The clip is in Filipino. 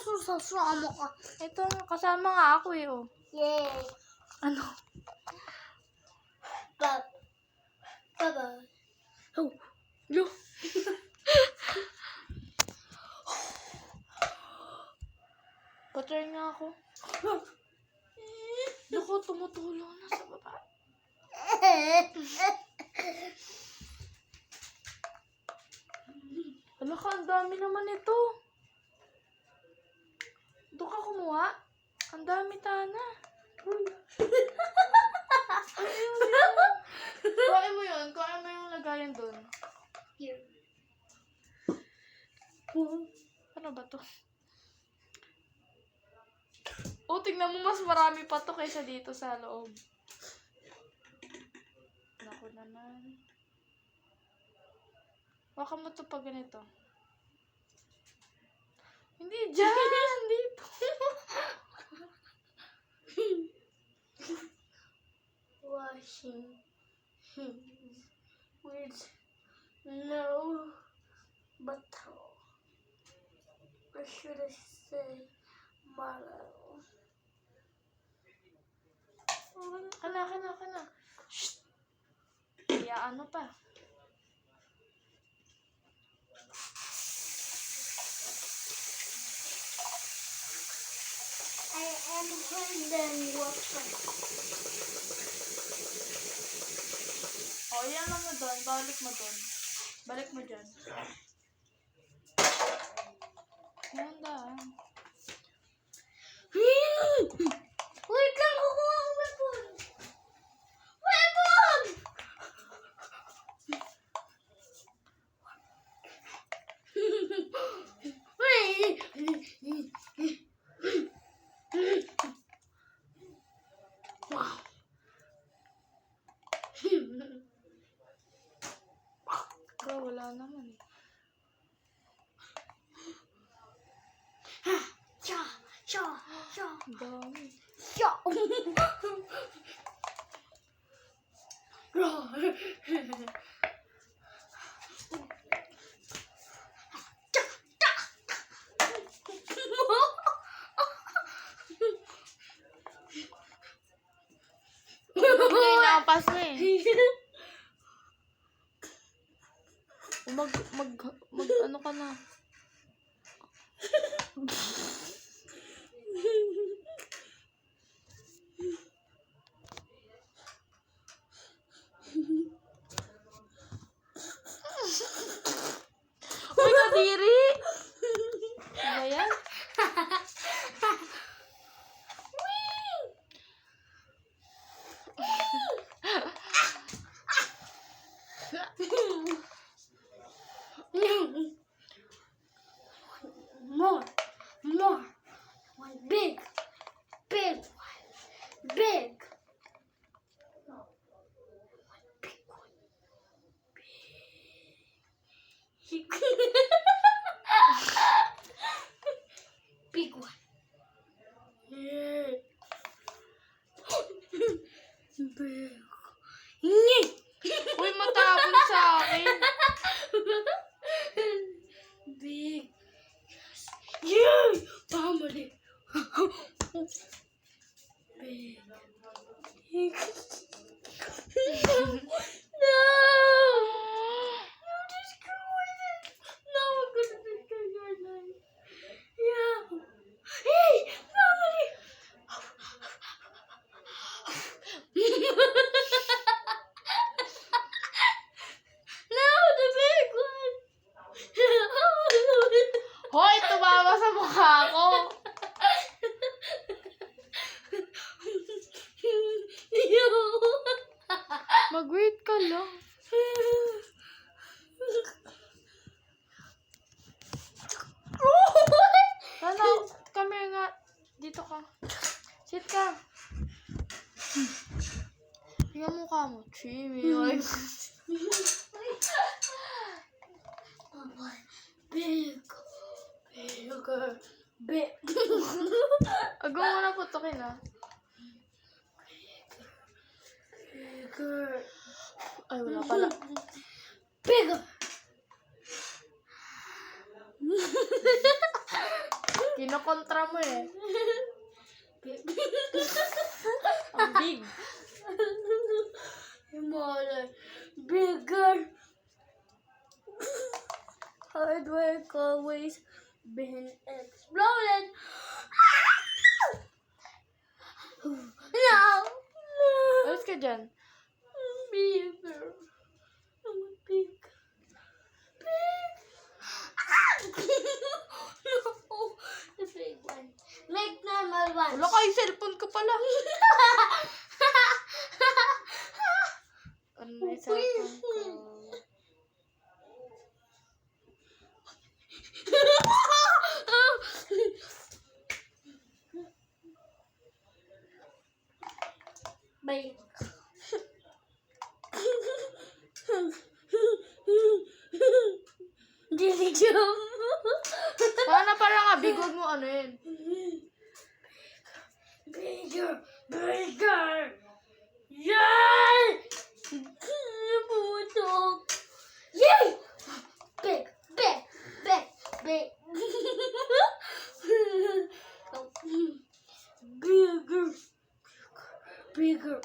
susasama ka. Ito, kasama nga ako eh, oh. Yay. Ano? Bye-bye. Oh, lo. Patry nga ako. Naku, tumutulo na sa baba. Ano ka, ang dami naman ito. Doon ka kumuha? Ang dami, Tana. Kuhain mo yun. Kuhain mo yung lagayan doon. Here. Ano ba to? Oh, tingnan mo, mas marami pa to kaysa dito sa loob. Naku naman. Baka mo to pag ganito. Hindi dyan! Dito! Washing hands with no bottle. Or should I say marrow? Kana. Shh! Kaya ano pa? I am Brandon Watson. O, yan lang mo doon. Balik mo doon. Balik mo dyan. Yan daan. Wait lang, kukuha ang weapon! Weapon! Wow. Bro, wala naman. Cha. Ang dami. Cha. Hindi na pass mo eh. Ano ka na? Uy, kadiri! Ano yan? More. One big one. Big. No. One big one. Big. Big one. Yeah. Big. Uy, matapon sa akin. Big. Yeah! Family. Big. No! You destroyed it. Now I'm gonna destroy your life. Yeah. Hey, family. No, the big one. Hoy, tumawa sa mukha ko. Mag-wait ka lang. Lala, come here nga. Dito ka. Sit ka. Tingnan mo mukha mo. Chimi. Big. Agaw mo na putokin ah. Bigger. Ay, wala pala. Bigger. Kinokontra mo eh. Ang big. Smaller. Bigger. Hard work always been exploded. No. Alis ka dyan. Bigger. I'm a big. Big. No. The big one. Make normal one. Wala ka, yung cellphone ka pala. Ano na yung cellphone ko? Big. Dili jump. Paano pala nga, bigod mo ano yun? Bigger. Bigger. Yay! Putok. Yay! Big. Big. Big. Big. Bigger. Bigger.